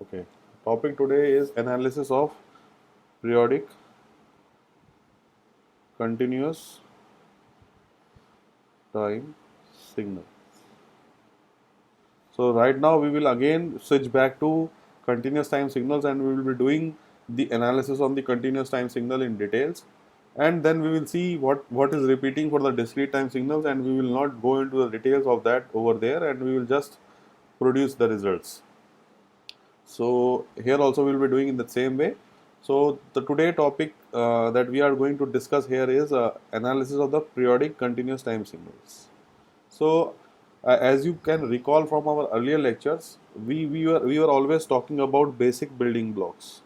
Okay. Topic today is analysis of periodic continuous time signal. So right now we will again switch back to continuous time signals and we will be doing the analysis on the continuous time signal in details, and then we will see what is repeating for the discrete time signals, and we will not go into the details of that over there, and we will just produce the results. So here also we will be doing in the same way. So the today topic that we are going to discuss here is analysis of the periodic continuous time signals. So as you can recall from our earlier lectures, we were always talking about basic building blocks.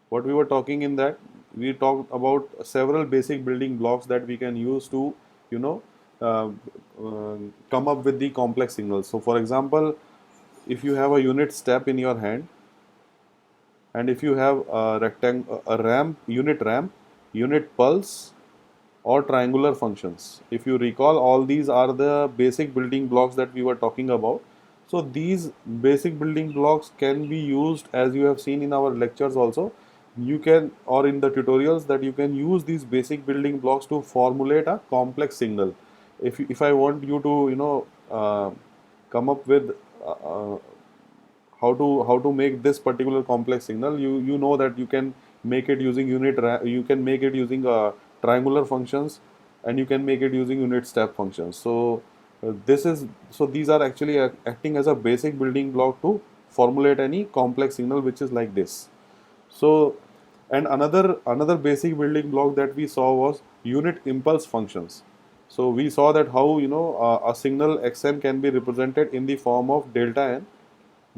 What we were talking in that, we talked about several basic building blocks that we can use to you know uh, come up with the complex signals. So for example, if you have a unit step in your hand, and if you have a ramp, unit pulse, or triangular functions. If you recall, all these are the basic building blocks that we were talking about. So these basic building blocks can be used, as you have seen in our lectures also. You can, or in the tutorials, that you can use these basic building blocks to formulate a complex signal. If I want you to come up with uh, how to make this particular complex signal, you know that you can make it using you can make it using triangular functions, and you can make it using unit step functions. So this is so these are actually acting as a basic building block to formulate any complex signal which is like this. So, and another basic building block that we saw was unit impulse functions. So we saw that how a signal xn can be represented in the form of delta n,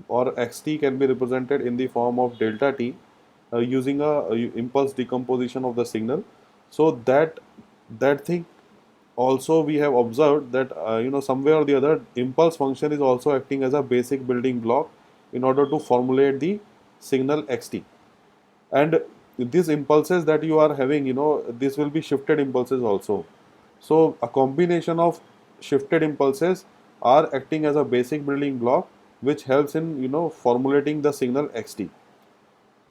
or xt can be represented in the form of delta t, using a impulse decomposition of the signal. So that thing also we have observed that somewhere or the other impulse function is also acting as a basic building block in order to formulate the signal xt. And these impulses that you are having, this will be shifted impulses also. So a combination of shifted impulses are acting as a basic building block which helps in formulating the signal xt.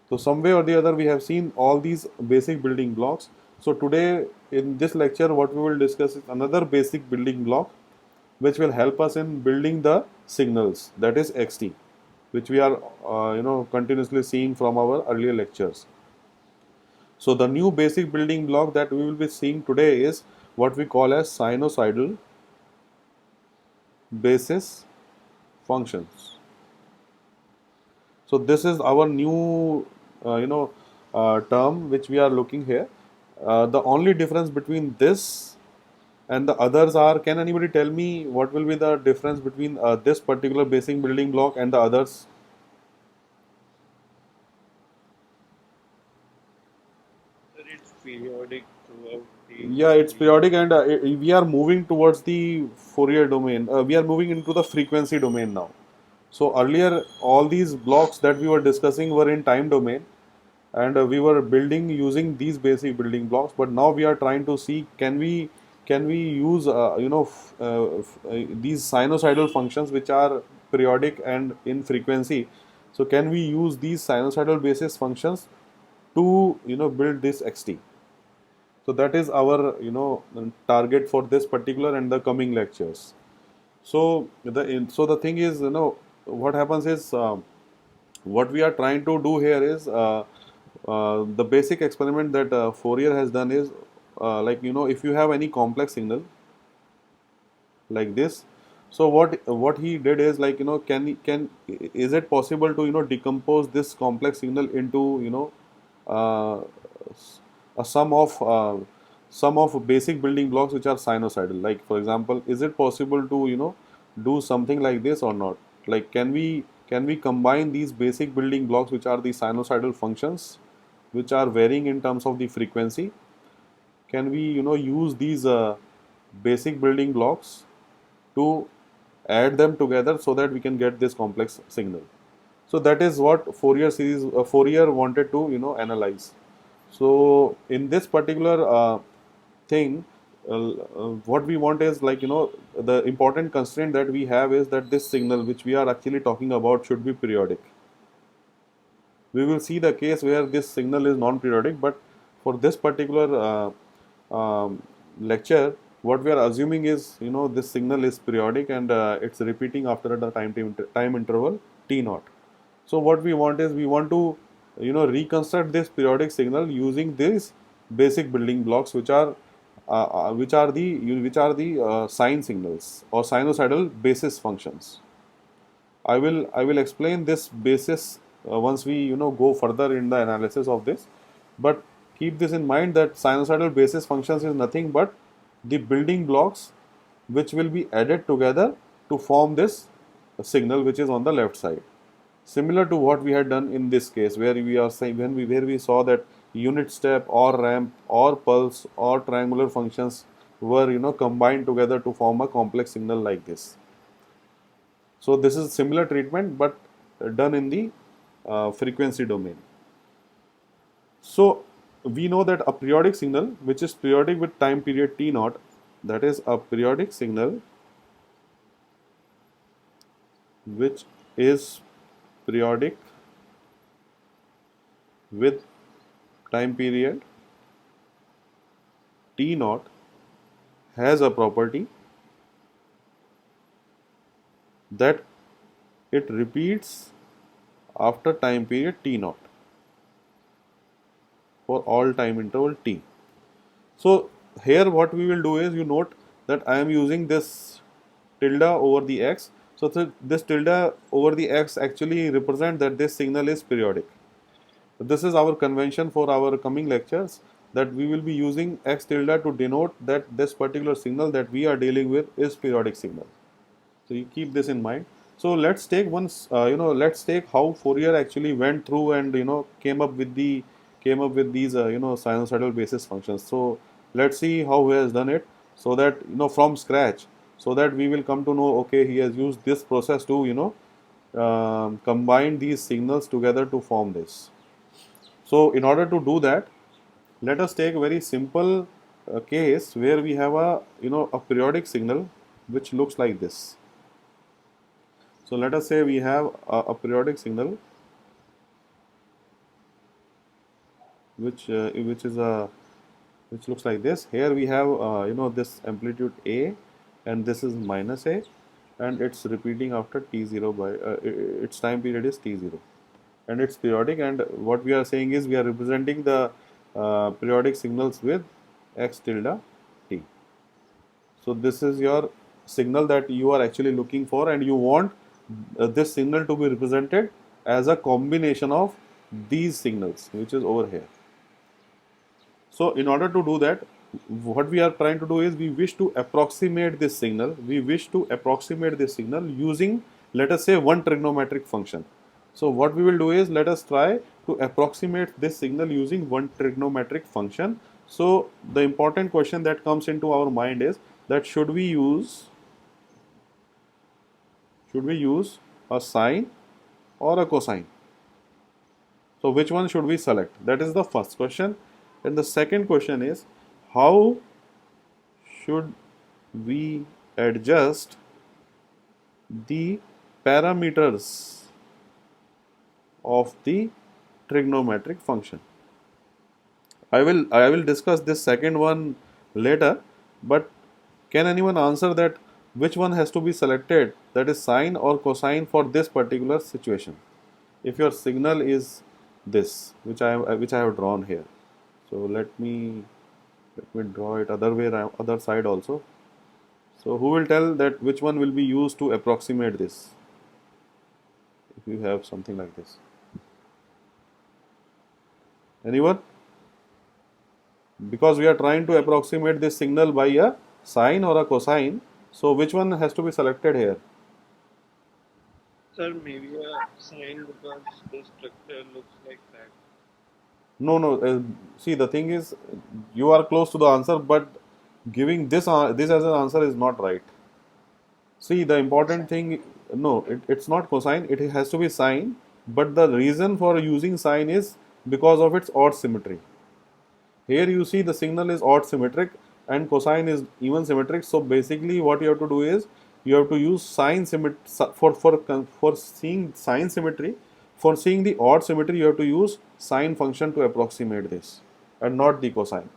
So some way or the other we have seen all these basic building blocks. So today in this lecture what we will discuss is another basic building block which will help us in building the signals, that is xt, which we are continuously seeing from our earlier lectures. So the new basic building block that we will be seeing today is what we call as sinusoidal basis functions. So this is our new term which we are looking here. The only difference between this and the others are, can anybody tell me what will be the difference between this particular basic building block and the others? Sir, it's periodic throughout the Yeah, it's whole periodic, and we are moving towards the Fourier domain. We are moving into the frequency domain now. So earlier, all these blocks that we were discussing were in time domain, and we were building using these basic building blocks. But now we are trying to see, can we use these sinusoidal functions which are periodic and in frequency. So can we use these sinusoidal basis functions to build this xt? So that is our target for this particular and the coming lectures. So the thing is, what happens is, what we are trying to do here is, the basic experiment that Fourier has done is, like if you have any complex signal like this. So what he did is, like can is it possible to decompose this complex signal into uh, a sum of basic building blocks which are sinusoidal. Like for example, is it possible to do something like this or not? Like can we combine these basic building blocks which are the sinusoidal functions which are varying in terms of the frequency? Can we use these basic building blocks to add them together so that we can get this complex signal? So that is what Fourier wanted to analyze. So in this particular thing, what we want is, like, the important constraint that we have is that this signal which we are actually talking about should be periodic. We will see the case where this signal is non-periodic, but for this particular lecture, what we are assuming is, this signal is periodic, and it's repeating after the time interval t naught. So what we want is, we want to reconstruct this periodic signal using these basic building blocks, which are the sine signals or sinusoidal basis functions. I will explain this basis once we go further in the analysis of this. But keep this in mind, that sinusoidal basis functions is nothing but the building blocks which will be added together to form this signal which is on the left side. Similar to what we had done in this case, where we are saying, where we saw that unit step or ramp or pulse or triangular functions were combined together to form a complex signal like this. So this is similar treatment, but done in the frequency domain. So we know that a periodic signal which is periodic with time period t naught, that is a periodic signal which is periodic with time period t naught, has a property that it repeats after time period t naught for all time interval t. So here what we will do is, you note that I am using this tilde over the x. So this tilde over the x actually represent that this signal is periodic. This is our convention for our coming lectures, that we will be using x tilde to denote that this particular signal that we are dealing with is periodic signal. So you keep this in mind. So let's take let's take how Fourier actually went through and came up with these sinusoidal basis functions. So let's see how he has done it, so that from scratch, so that we will come to know, okay, he has used this process to combine these signals together to form this. So in order to do that, let us take a very simple case where we have a periodic signal which looks like this. So let us say we have a periodic signal which looks like this. Here we have this amplitude A, and this is minus A, and it's repeating after t0 by its time period is t0, and it's periodic. And what we are saying is, we are representing the periodic signals with x tilde t. So this is your signal that you are actually looking for, and you want this signal to be represented as a combination of these signals, which is over here. So in order to do that, what we are trying to do is, we wish to approximate this signal. Using, let us say, one trigonometric function. So what we will do is, let us try to approximate this signal using one trigonometric function. So the important question that comes into our mind is that should we use a sine or a cosine? So which one should we select? That is the first question. And the second question is, how should we adjust the parameters of the trigonometric function? I will discuss this second one later, but can anyone answer that which one has to be selected, that is sine or cosine, for this particular situation? If your signal is this, which I have drawn here. So let me draw it other way around, other side also. So who will tell that which one will be used to approximate this? If you have something like this. Anyone? Because we are trying to approximate this signal by a sine or a cosine, so which one has to be selected here? Sir, maybe a sine, because the structure looks like that. No. See, the thing is, you are close to the answer, but giving this as an answer is not right. See, the important thing, no, it's not cosine, it has to be sine, but the reason for using sine is because of its odd symmetry. Here you see the signal is odd symmetric, and cosine is even symmetric. So basically what you have to do is you have to use sine symmetry for seeing sine symmetry. For seeing the odd symmetry, you have to use sine function to approximate this and not the cosine.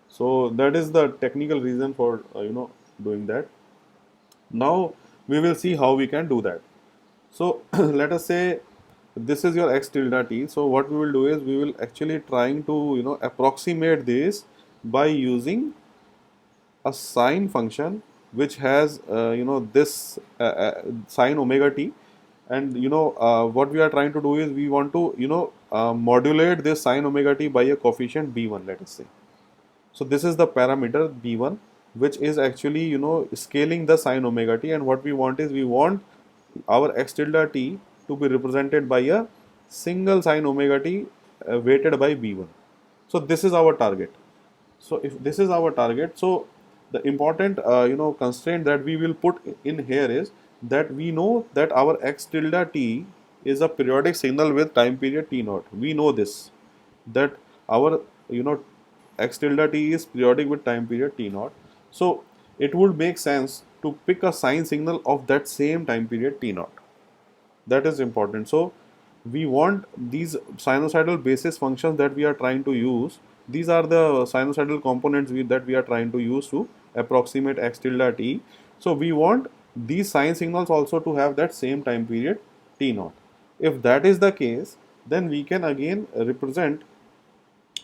So that is the technical reason for doing that. Now we will see how we can do that. So let us say this is your x tilde t. So what we will do is we will actually trying to approximate this by using a sine function which has this sine omega t, and what we are trying to do is we want to modulate this sine omega t by a coefficient b1, let us say. So this is the parameter b1 which is actually scaling the sine omega t, and what we want is we want our x tilde t to be represented by a single sine omega t weighted by b1. So this is our target. So if this is our target, so the important constraint that we will put in here is that we know that our x tilde t is a periodic signal with time period t naught. We know this, that our x tilde t is periodic with time period t naught. So it would make sense to pick a sine signal of that same time period t naught. That is important. So we want these sinusoidal basis functions that we are trying to use. These are the sinusoidal components that we are trying to use to approximate x tilde t. So we want these sine signals also to have that same time period t naught. If that is the case, then we can again represent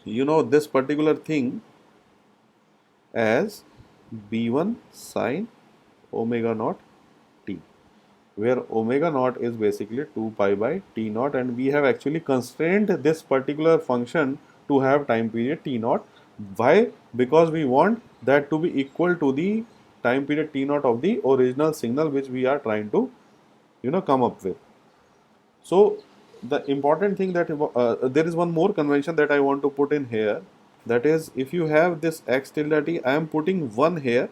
this particular thing as b1 sine omega naught t, where omega naught is basically 2 pi by t naught, and we have actually constrained this particular function to have time period t naught. Why? Because we want that to be equal to the time period t naught of the original signal which we are trying to come up with. So the important thing that there is one more convention that I want to put in here, that is, if you have this x tilde t, I am putting one here.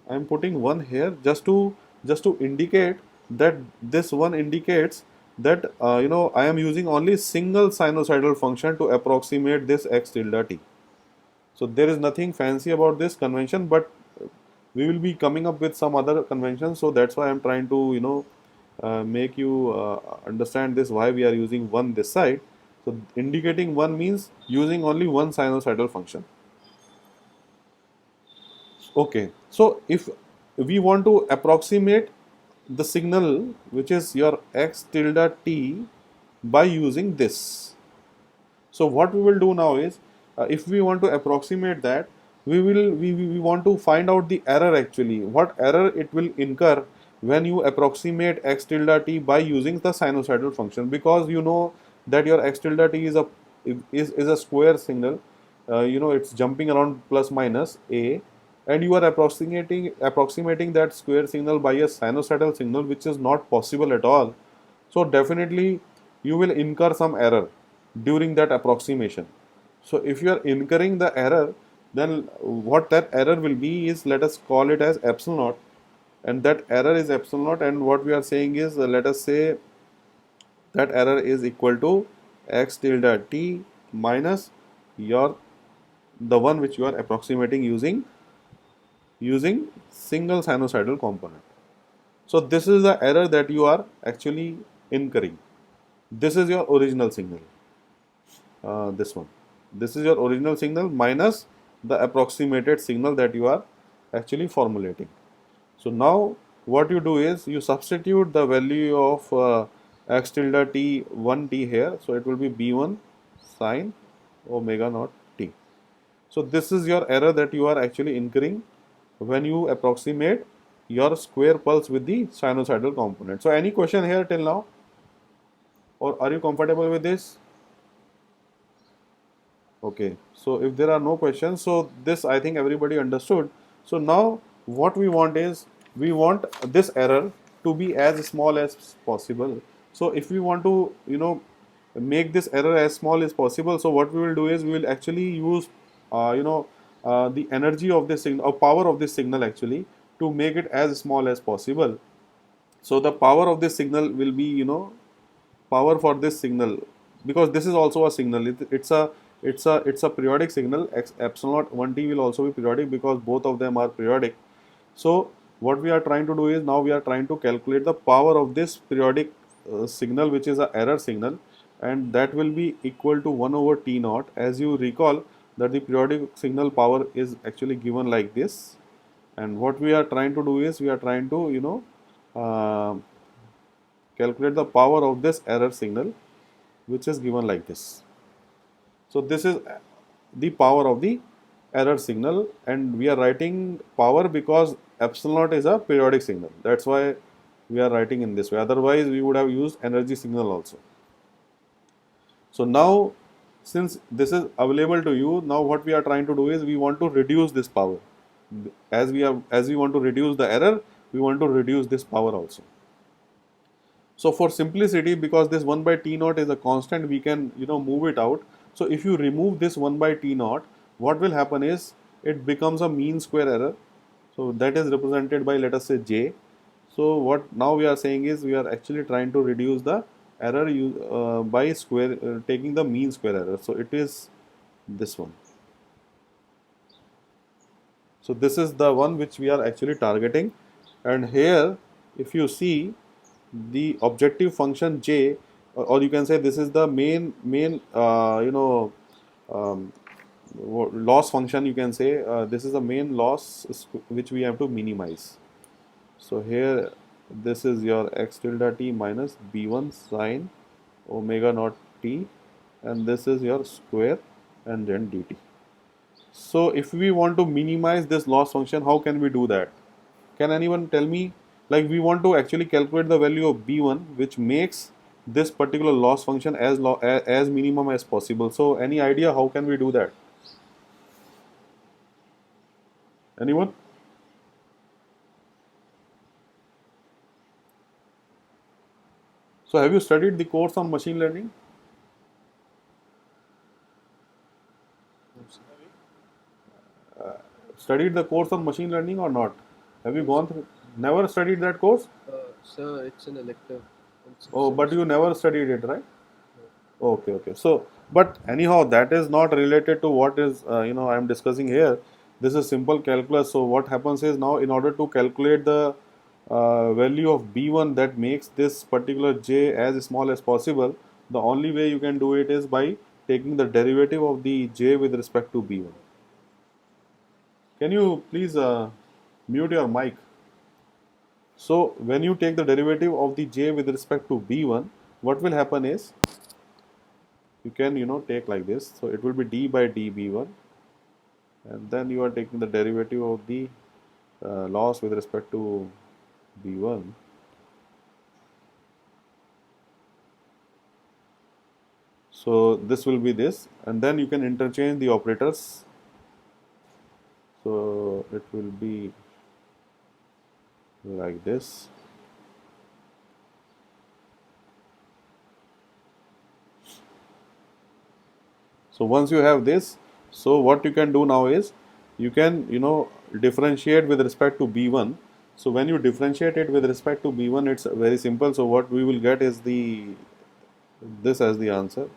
I am putting one here just to indicate that this one indicates that I am using only single sinusoidal function to approximate this x tilde t. So there is nothing fancy about this convention, but we will be coming up with some other conventions. So that's why I am trying to make you understand this, why we are using one this side. So indicating one means using only one sinusoidal function. Okay, so if we want to approximate the signal which is your x tilde t by using this, so what we will do now is if we want to approximate that, we want to find out the error, actually what error it will incur when you approximate x tilde t by using the sinusoidal function, because you know that your x tilde t is a square signal, it's jumping around plus minus a, and you are approximating that square signal by a sinusoidal signal, which is not possible at all. So definitely you will incur some error during that approximation. So if you are incurring the error, then what that error will be is, let us call it as epsilon naught, and that error is epsilon naught, and what we are saying is let us say that error is equal to x tilde t minus your the one which you are approximating using single sinusoidal component. So this is the error that you are actually incurring. This is your original signal. This one. This is your original signal minus the approximated signal that you are actually formulating. So now what you do is you substitute the value of x tilde t 1t here. So it will be b1 sine omega naught t. So this is your error that you are actually incurring when you approximate your square pulse with the sinusoidal component. So any question here till now, or are you comfortable with this? Okay, so if there are no questions, so this I think everybody understood. So now what we want is, we want this error to be as small as possible. So if we want to make this error as small as possible, so what we will do is we will actually use the energy of this signal, or power of this signal actually, to make it as small as possible. So the power of this signal will be power for this signal, because this is also a signal. It's a it's a periodic signal. Epsilon naught 1t will also be periodic because both of them are periodic. So what we are trying to do is now we are trying to calculate the power of this periodic signal, which is a error signal, and that will be equal to 1 over T naught. As you recall that the periodic signal power is actually given like this, and what we are trying to do is we are trying to uh, calculate the power of this error signal, which is given like this. So this is the power of the error signal, and we are writing power because epsilon naught is a periodic signal. That's why we are writing in this way. Otherwise, we would have used energy signal also. So now, since this is available to you, now what we are trying to do is we want to reduce this power. As we want to reduce the error, we want to reduce this power also. So for simplicity, because this 1 by T naught is a constant, we can move it out. So if you remove this 1 by T naught, what will happen is it becomes a mean square error. So that is represented by, let us say, J. So what now we are saying is we are actually trying to reduce the error by taking the mean square error. So it is this one. So this is the one which we are actually targeting, and here if you see the objective function J, or you can say this is the main um, loss function, you can say this is the main loss which we have to minimize. So here this is your x tilde t minus b1 sine omega naught t, and this is your square and then dt. So if we want to minimize this loss function, how can we do that? Can anyone tell me? Like, we want to actually calculate the value of b1, which makes this particular loss function as minimum as possible. So any idea how can we do that? Anyone? So have you studied the course on machine learning? Studied the course on machine learning or not? Have you gone through? Never studied that course? Sir, it's an elective. Oh, but you never studied it, right? Okay, okay. So, but anyhow, that is not related to what is I am discussing here. This is simple calculus. So what happens is now in order to calculate the value of b1 that makes this particular j as small as possible, the only way you can do it is by taking the derivative of the j with respect to b1. Can you please mute your mic? So when you take the derivative of the j with respect to b1, what will happen is you can take like this. So it will be d by db1, and then you are taking the derivative of the loss with respect to b1. So this will be this, and then you can interchange the operators. So it will be like this. So once you have this, so what you can do now is you can differentiate with respect to b1. So when you differentiate it with respect to b1, it's very simple. So what we will get is this as the answer.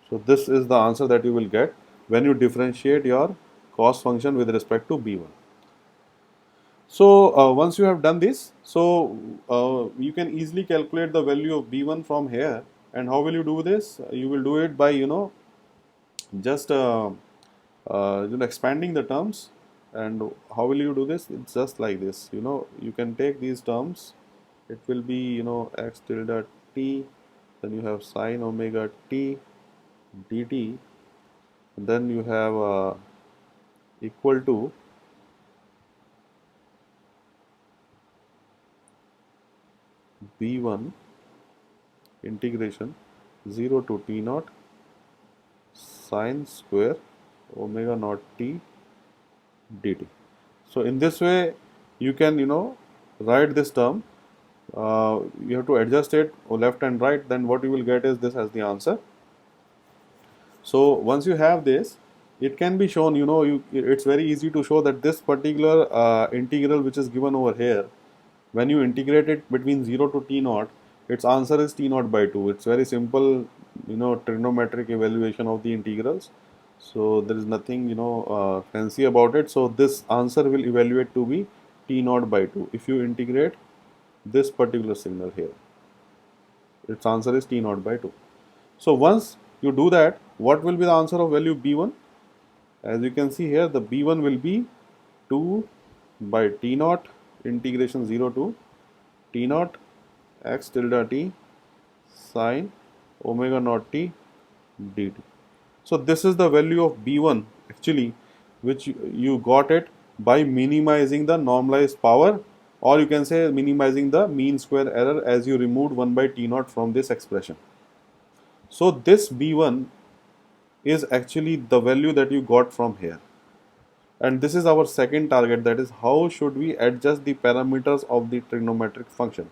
So this is the answer that you will get when you differentiate your cost function with respect to b1. So once you have done this, so you can easily calculate the value of b1 from here. And how will you do this? You will do it by just expanding the terms. And how will you do this? It's just like this. You can take these terms. It will be x tilde t, then you have sine omega t dt, and then you have equal to b1 integration 0 to t naught sine square omega naught t dt. So in this way you can write this term. You have to adjust it left and right, then what you will get is this as the answer. So once you have this, it can be shown, it's very easy to show that this particular integral which is given over here, when you integrate it between 0 to t naught, its answer is t naught by 2. It's very simple, trigonometric evaluation of the integrals. So there is nothing, fancy about it. So this answer will evaluate to be t naught by 2 if you integrate this particular signal here. Its answer is t naught by 2. So once you do that, what will be the answer of value b1? As you can see here, the b1 will be 2 by t naught integration 0 to t naught x tilde t sine omega naught t dt. So this is the value of b1 actually, which you got it by minimizing the normalized power, or you can say minimizing the mean square error as you removed 1 by t naught from this expression. So this b1 is actually the value that you got from here. And this is our second target, that is how should we adjust the parameters of the trigonometric function.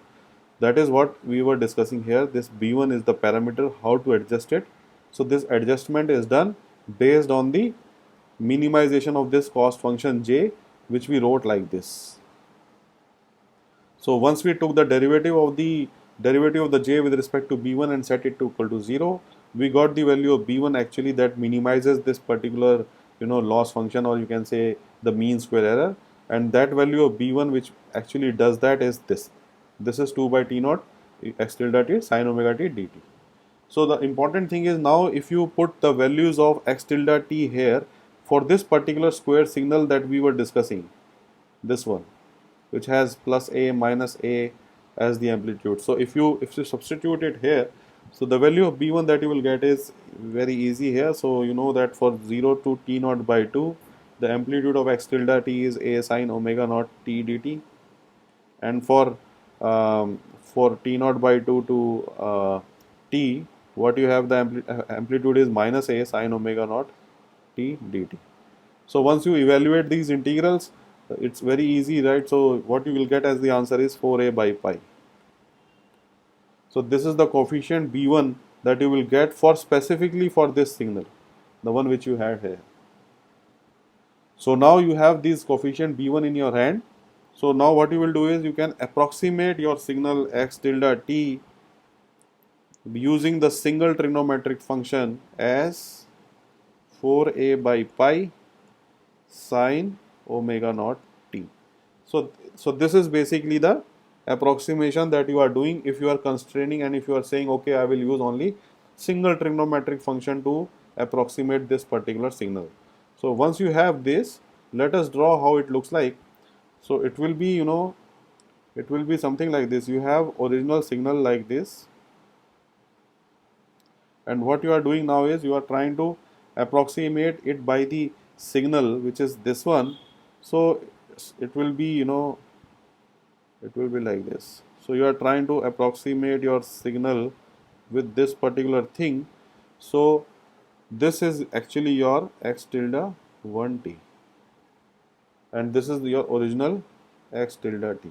That is what we were discussing here. This b1 is the parameter, how to adjust it. So this adjustment is done based on the minimization of this cost function j, which we wrote like this. So once we took the derivative of the j with respect to b1 and set it to equal to 0, we got the value of b1 actually that minimizes this particular loss function, or you can say the mean square error, and that value of b1 which actually does that is this. This is 2 by t naught x tilde t sine omega t dt. So the important thing is, now if you put the values of x tilde t here for this particular square signal that we were discussing, this one which has plus a minus a as the amplitude. So if you substitute it here, so the value of b1 that you will get is very easy here. So you know that for 0 to t naught by 2, the amplitude of x tilde t is a sine omega naught t dt, and for t naught by 2 to t, what you have, the amplitude is minus a sine omega naught t dt. So once you evaluate these integrals, it's very easy, right? So what you will get as the answer is 4a by pi. So this is the coefficient b1 that you will get for specifically for this signal, the one which you had here. So now you have this coefficient b1 in your hand. So now what you will do is you can approximate your signal x tilde t using the single trigonometric function as 4a by pi sine omega naught t. So this is basically the approximation that you are doing if you are constraining, and if you are saying, okay, I will use only single trigonometric function to approximate this particular signal. So once you have this, let us draw how it looks like. So it will be, it will be something like this. You have original signal like this, and what you are doing now is you are trying to approximate it by the signal which is this one. So it will be, it will be like this. So you are trying to approximate your signal with this particular thing. So this is actually your x tilde 1t, and this is your original x tilde t.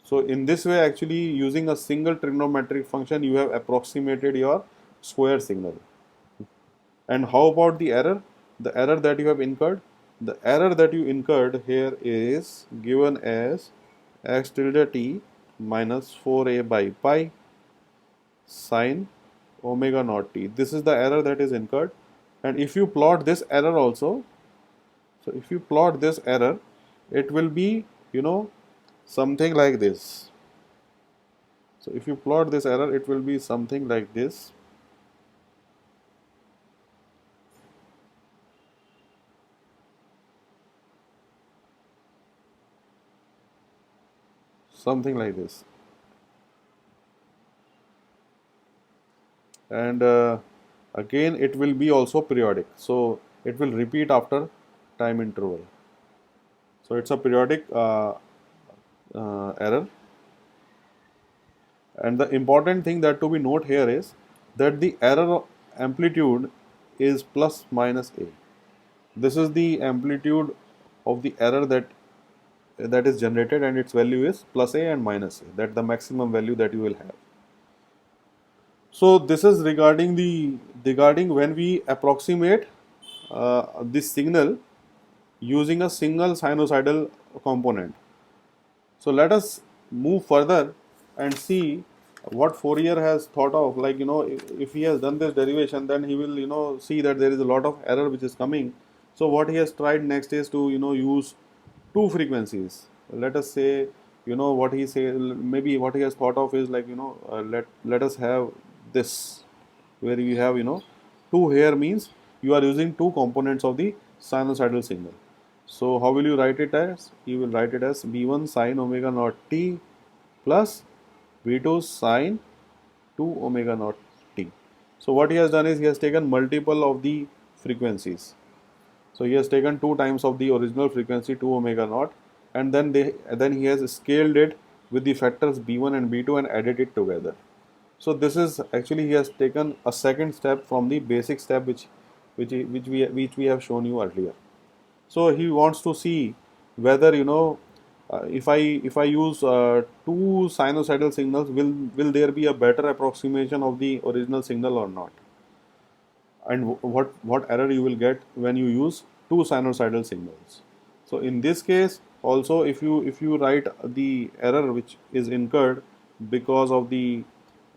So in this way, actually using a single trigonometric function, you have approximated your square signal. And how about the error? The error that you have incurred? The error that you incurred here is given as x tilde t minus 4a by pi sine omega naught t. This is the error that is incurred. And if you plot this error also, so if you plot this error, it will be, something like this. So if you plot this error, it will be something like this. Something like this. And again, it will be also periodic. So it will repeat after time interval. So it's a periodic error. And the important thing that to be note here is that the error amplitude is plus minus a. This is the amplitude of the error that is generated, and its value is plus a and minus a. That's the maximum value that you will have. So this is regarding when we approximate this signal using a single sinusoidal component. So let us move further and see what Fourier has thought of. Like, if he has done this derivation, then he will, see that there is a lot of error which is coming. So what he has tried next is to, use two frequencies. Let us say, what he say, maybe what he has thought of is like, let us have this, where you have, two here means you are using two components of the sinusoidal signal. So how will you write it as? You will write it as B1 sine omega naught t plus B2 sine 2 omega naught t. So what he has done is he has taken multiple of the frequencies. So he has taken 2 times of the original frequency 2 omega naught, and then he has scaled it with the factors B1 and B2 and added it together. So this is actually he has taken a second step from the basic step which we have shown you earlier. So he wants to see whether, if I use two sinusoidal signals, will there be a better approximation of the original signal or not, and what error you will get when you use two sinusoidal signals. So in this case also, if you write the error which is incurred because of the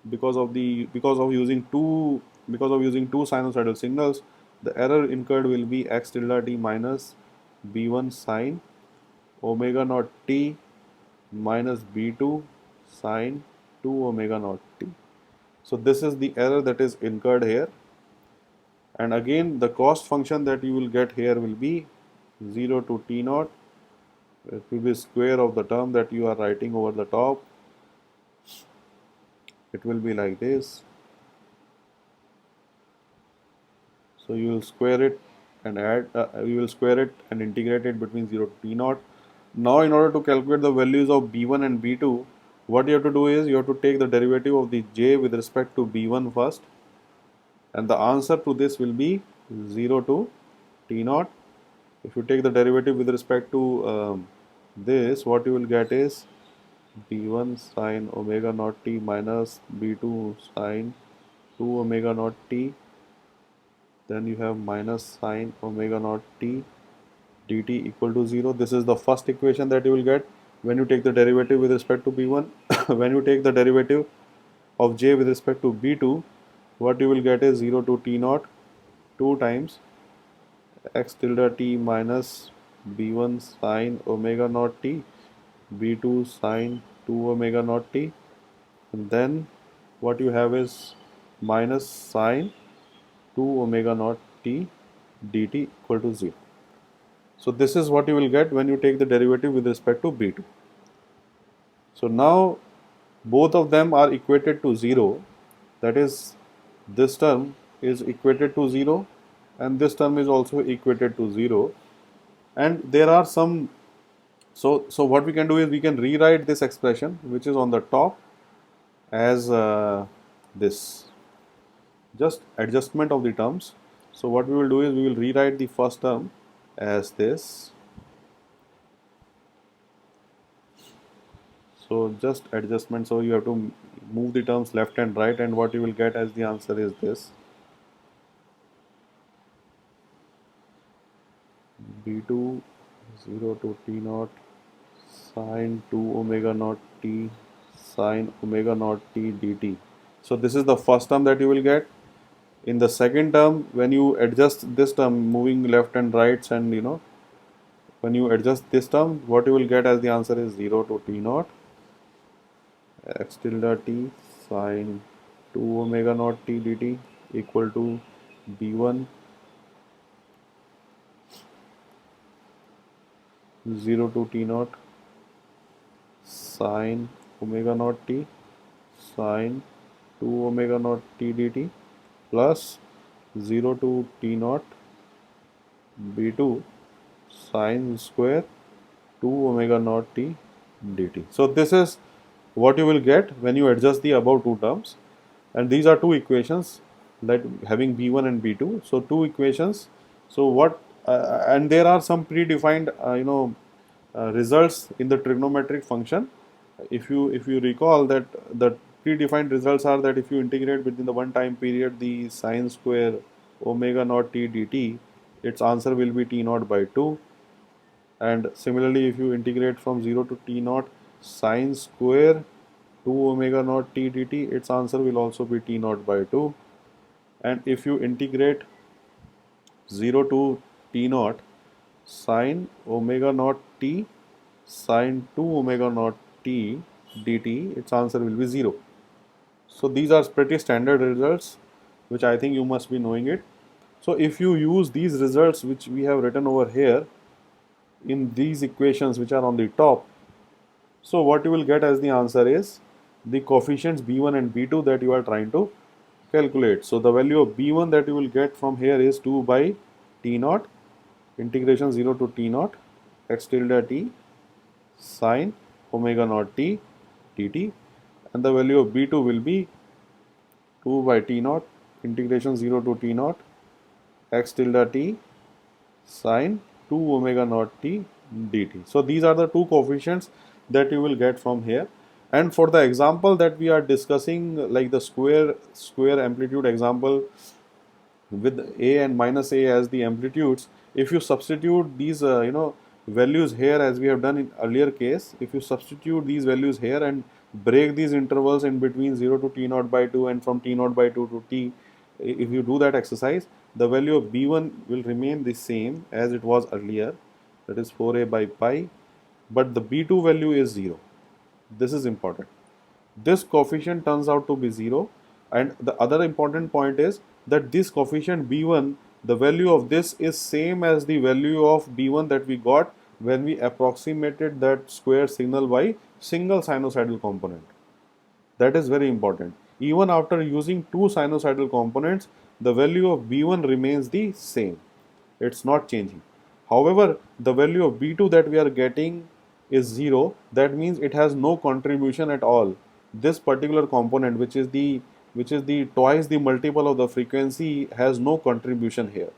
because of using two sinusoidal signals, the error incurred will be x tilde t minus b1 sine omega naught t minus b2 sine 2 omega naught t. So this is the error that is incurred here, and again the cost function that you will get here will be 0 to t naught. It will be square of the term that you are writing over the top. It will be like this. So you will square it and you will square it and integrate it between 0 to t naught. Now in order to calculate the values of b1 and b2, what you have to do is you have to take the derivative of the j with respect to b1 first, and the answer to this will be 0 to t naught. If you take the derivative with respect to this, what you will get is b1 sine omega naught t minus b2 sine 2 omega naught t. Then you have minus sine omega naught t dt equal to 0. This is the first equation that you will get when you take the derivative with respect to b1. When you take the derivative of j with respect to b2, what you will get is 0 to t naught 2 times x tilde t minus b1 sine omega naught t b2 sine 2 omega naught t, and then what you have is minus sine 2 omega naught t dt equal to 0. So this is what you will get when you take the derivative with respect to b2. So now both of them are equated to 0, that is, this term is equated to 0 and this term is also equated to 0, and there are some, so what we can do is we can rewrite this expression which is on the top as this, just adjustment of the terms. So what we will do is we will rewrite the first term as this. So just adjustment, so you have to move the terms left and right, and what you will get as the answer is this: b2 0 to t naught sine 2 omega naught t sine omega naught t dt. So this is the first term that you will get. In the second term, when you adjust this term moving left and right, and when you adjust this term, what you will get as the answer is 0 to t naught x tilde t sine 2 omega naught t dt equal to b1 0 to t naught sine omega naught t sine 2 omega naught t dt plus 0 to t naught b2 sine square 2 omega naught t dt. So this is what you will get when you adjust the above two terms, and these are two equations that having b1 and b2. So two equations. So what and there are some predefined results in the trigonometric function. If you recall that the predefined results are that if you integrate within the one time period the sine square omega naught t dt, its answer will be t naught by 2. And similarly, if you integrate from 0 to t naught sine square 2 omega naught t dt, its answer will also be t naught by 2. And if you integrate 0 to t naught sine omega naught t sine 2 omega naught t dt, its answer will be 0. So these are pretty standard results, which I think you must be knowing it. So if you use these results which we have written over here in these equations which are on the top, so what you will get as the answer is the coefficients b1 and b2 that you are trying to calculate. So the value of b1 that you will get from here is 2 by t naught integration 0 to t naught x tilde t sine omega naught t dt, and the value of b2 will be 2 by t naught integration 0 to t naught x tilde t sine 2 omega naught t dt. So these are the two coefficients that you will get from here. And for the example that we are discussing, like the square amplitude example with a and minus a as the amplitudes, if you substitute these values here as we have done in earlier case, if you substitute these values here and break these intervals in between 0 to t naught by 2 and from t naught by 2 to t, if you do that exercise, the value of b1 will remain the same as it was earlier, that is 4a by pi, but the b2 value is 0. This is important. This coefficient turns out to be 0, and the other important point is that this coefficient b1, the value of this is same as the value of b1 that we got when we approximated that square signal by single sinusoidal component. That is very important. Even after using two sinusoidal components, the value of b1 remains the same. It's not changing. However, the value of b2 that we are getting is 0. That means it has no contribution at all. This particular component, which is the twice the multiple of the frequency, has no contribution here.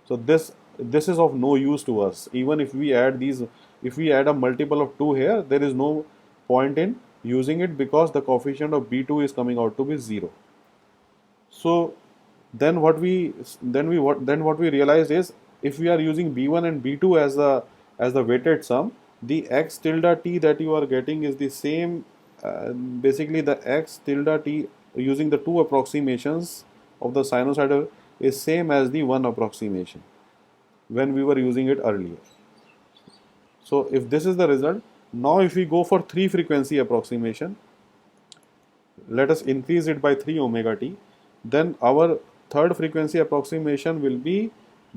So this is of no use to us. Even if we add a multiple of 2 here, there is no point in using it because the coefficient of b2 is coming out to be 0. So then what we realized is, if we are using b1 and b2 as the weighted sum, the x tilde t that you are getting is the same. Basically, the x tilde t using the two approximations of the sinusoidal is same as the one approximation when we were using it earlier. So if this is the result, now if we go for 3 frequency approximation, let us increase it by 3 omega t, then our third frequency approximation will be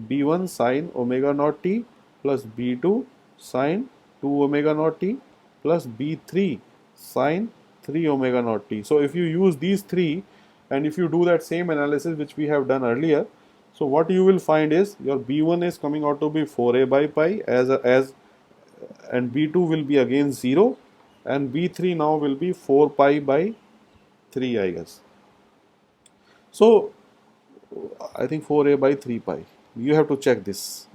b1 sine omega naught t plus b2 sine 2 omega naught t plus b3 sine 3 omega naught t. So if you use these three and if you do that same analysis which we have done earlier, so what you will find is your b1 is coming out to be 4a by pi and b2 will be again 0 and b3 now will be 4 pi by 3, I guess. So I think 4a by 3 pi. You have to check this.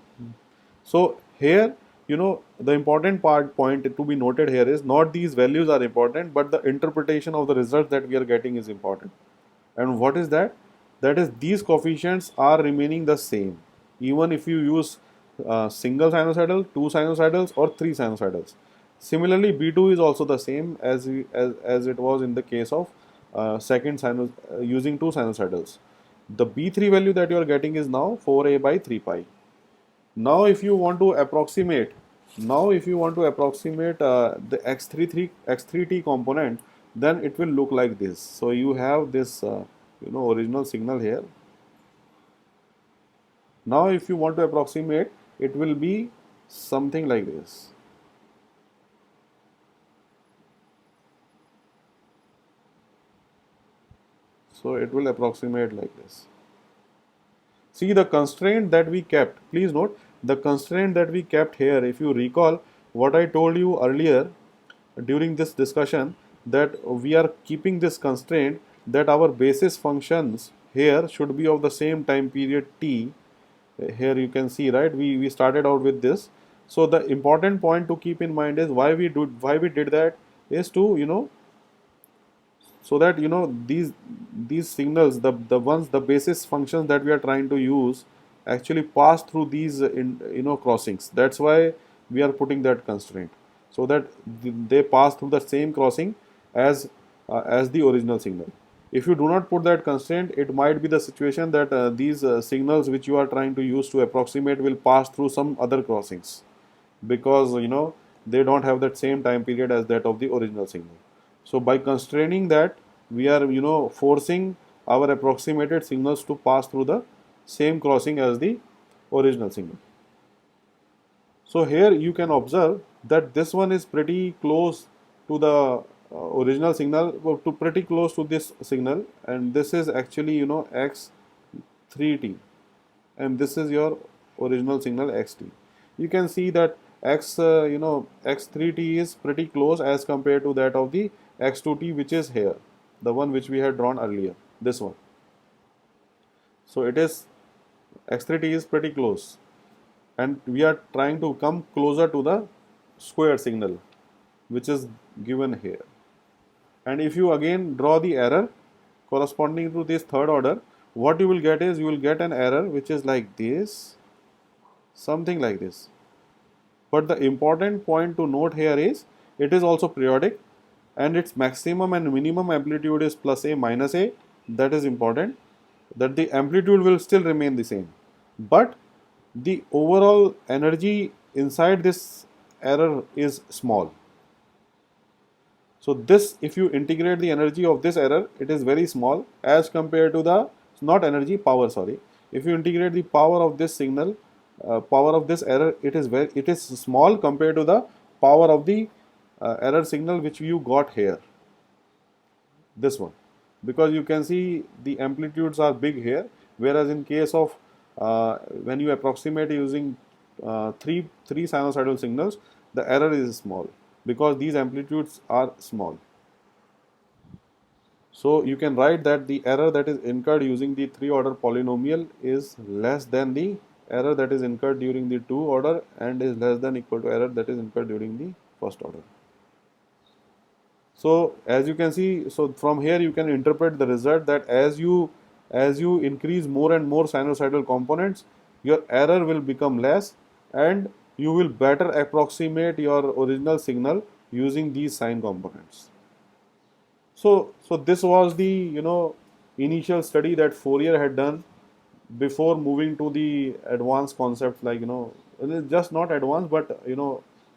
So here, the important point to be noted here is not these values are important, but the interpretation of the result that we are getting is important. And what is that? That is, these coefficients are remaining the same, even if you use single sinusoidal, two sinusoidals, or three sinusoidals. Similarly, b2 is also the same as it was in the case of using two sinusoidals. The b3 value that you are getting is now 4a by 3 pi. Now if you want to approximate the x3t component, then it will look like this. So you have this original signal here. Now if you want to approximate, it will be something like this. So it will approximate like this. See the constraint that we kept. Please note the constraint that we kept here. If you recall what I told you earlier during this discussion, that we are keeping this constraint that our basis functions here should be of the same time period t. Here you can see, right, we started out with this. So the important point to keep in mind is why we did that is to so that these signals, the basis functions that we are trying to use actually pass through these crossings. That's why we are putting that constraint, so that they pass through the same crossing as the original signal. If you do not put that constraint, it might be the situation that these signals which you are trying to use to approximate will pass through some other crossings, because they don't have that same time period as that of the original signal. So by constraining that, we are forcing our approximated signals to pass through the same crossing as the original signal. So here you can observe that this one is pretty close to the original signal, to pretty close to this signal, and this is actually x3t, and this is your original signal xt. You can see that x3t is pretty close as compared to that of the x2t, which is here, the one which we had drawn earlier, this one. So it is, x3t is pretty close, and we are trying to come closer to the square signal which is given here. And if you again draw the error corresponding to this third order, what you will get is, you will get an error which is like this, something like this. But the important point to note here is, it is also periodic, and its maximum and minimum amplitude is plus a minus a. That is important, that the amplitude will still remain the same, but the overall energy inside this error is small. So this, if you integrate the energy of this error, it is very small as compared to the, not energy, power, sorry. If you integrate the power of this signal, power of this error, it is small compared to the power of the error signal which you got here, this one, because you can see the amplitudes are big here, whereas in case of when you approximate using three sinusoidal signals, the error is small because these amplitudes are small. So you can write that the error that is incurred using the 3-order polynomial is less than the error that is incurred during the 2-order, and is less than equal to error that is incurred during the 1st order. So as you can see, so from here you can interpret the result that as you increase more and more sinusoidal components, your error will become less, and you will better approximate your original signal using these sine components. So this was the initial study that Fourier had done before moving to the advanced concepts, like just not advanced, but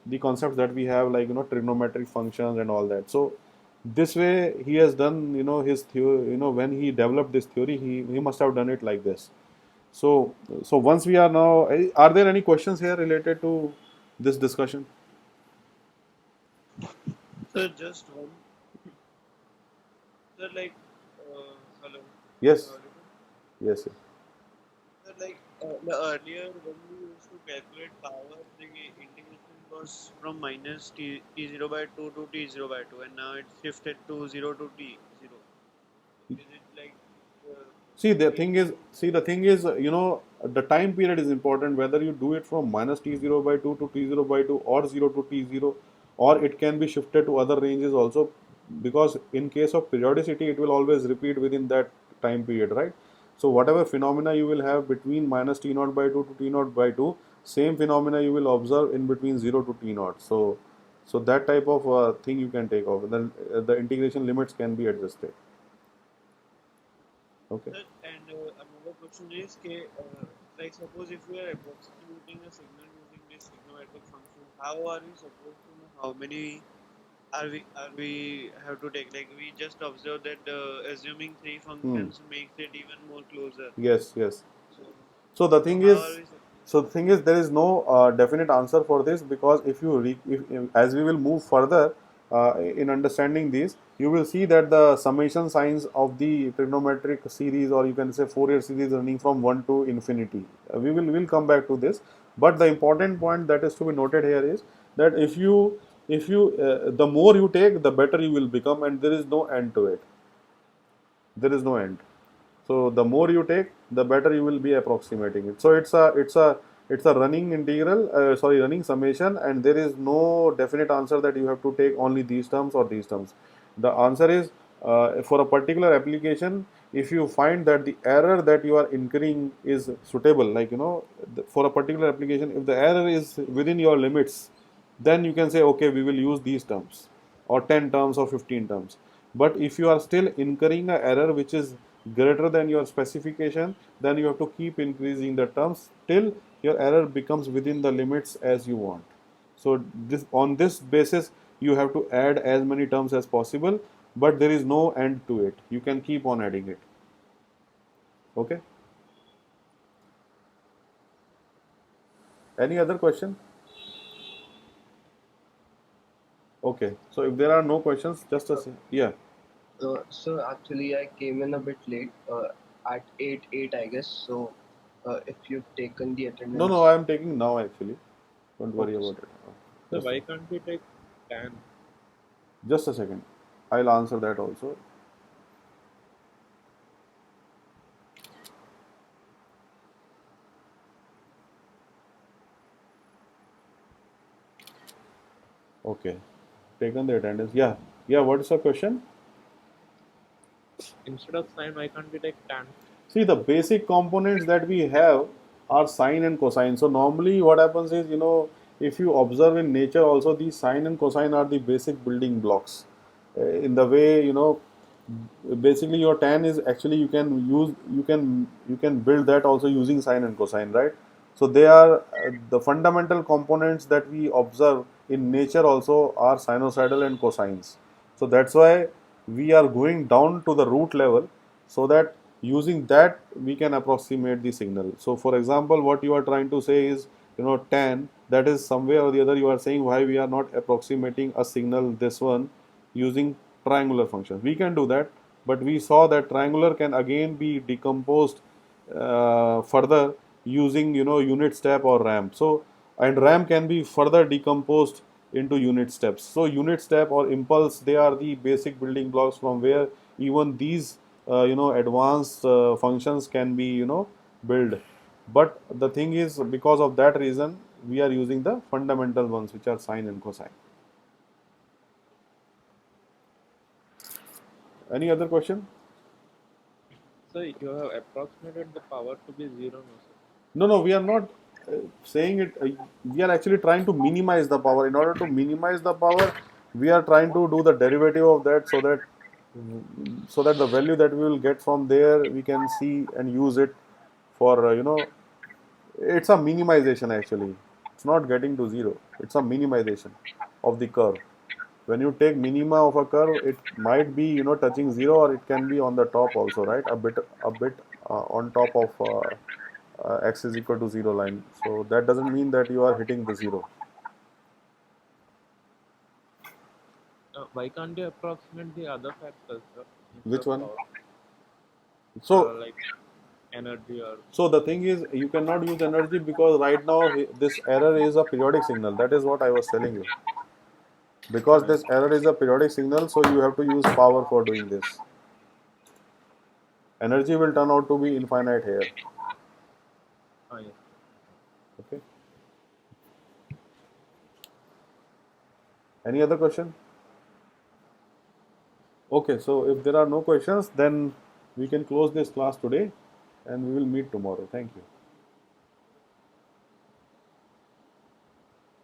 the concepts that we have, like trigonometric functions and all that. So this way he has done his theory. When he developed this theory, he must have done it like this. So once we are now, are there any questions here related to this discussion? Sir, just one. Sir, like, hello. Yes. Audible? Yes. Sir, like, earlier when we used to calculate power, the integration was from minus t0 by 2 to t0 by 2, and now it's shifted to 0 to t0. Is it like? See, the thing is, the time period is important, whether you do it from minus t0 by 2 to t0 by 2, or 0 to t0, or it can be shifted to other ranges also, because in case of periodicity, it will always repeat within that time period, right? So whatever phenomena you will have between minus t 0 by 2 to t 0 by 2, same phenomena you will observe in between 0 to t 0. So that type of thing you can take off. Then the integration limits can be adjusted. Okay. Sir, and another question is, like, suppose if we are approximating a signal using this trigonometric function, how are we supposed to know how many are we have to take? Like, we just observe that assuming 3 functions makes it even more closer. Yes. So, So the thing how is, are we supposed? there is no definite answer for this, because if as we will move further in understanding these, you will see that the summation signs of the trigonometric series, or you can say Fourier series, running from 1 to infinity. Will come back to this, but the important point that is to be noted here is that if you the more you take, the better you will become, and there is no end to it. There is no end. So the more you take, the better you will be approximating it. So it's a running integral, running summation, and there is no definite answer that you have to take only these terms or these terms. The answer is for a particular application, if you find that the error that you are incurring is suitable, like for a particular application, if the error is within your limits, then you can say, okay, we will use these terms, or 10 terms or 15 terms. But if you are still incurring an error which is greater than your specification, then you have to keep increasing the terms till your error becomes within the limits as you want. So this, on this basis, you have to add as many terms as possible, but there is no end to it. You can keep on adding it. Okay. Any other question? Okay. So if there are no questions, just a yeah. So actually, I came in a bit late, at 8, I guess. So, if you've taken the No, no, attendance, I am taking now actually. Don't worry okay, about sir. it. So Just why can't we take 10? just a second. I'll answer that also. Okay. Taken the attendance. Yeah. Yeah. What is the question? Instead of sine, why can't we take tan? See, the basic components that we have are sine and cosine. So normally what happens is, if you observe in nature also, these sine and cosine are the basic building blocks. In the way, basically your tan is actually you can build that also using sine and cosine, right? So they are the fundamental components that we observe in nature also are sinusoidal and cosines. So that's why we are going down to the root level, so that using that we can approximate the signal. So for example, what you are trying to say is, tan, that is somewhere or the other you are saying why we are not approximating a signal, this one, using triangular functions. We can do that, but we saw that triangular can again be decomposed further using unit step or ramp. So and ramp can be further decomposed into unit steps. So unit step or impulse, they are the basic building blocks from where even these advanced functions can be built. But the thing is, because of that reason, we are using the fundamental ones, which are sine and cosine. Any other question? So you have approximated the power to be 0, no sir. No, no, we are not saying it. We are actually trying to minimize the power. In order to minimize the power, we are trying to do the derivative of that, so that the value that we will get from there, we can see and use it for it's a minimization actually. It's not getting to zero. It's a minimization of the curve. When you take minima of a curve, it might be touching zero, or it can be on the top also, right? A bit on top of x is equal to 0 line. So that doesn't mean that you are hitting the zero. Why can't you approximate the other factors, sir, instead Which of one? power? So Like energy or so the thing is, you cannot use energy because right now this error is a periodic signal. That is what I was telling you. Because yeah. this error is a periodic signal, so you have to use power for doing this. Energy will turn out to be infinite here. Yeah. Okay. Any other question? Okay, so if there are no questions, then we can close this class today and we will meet tomorrow. Thank you.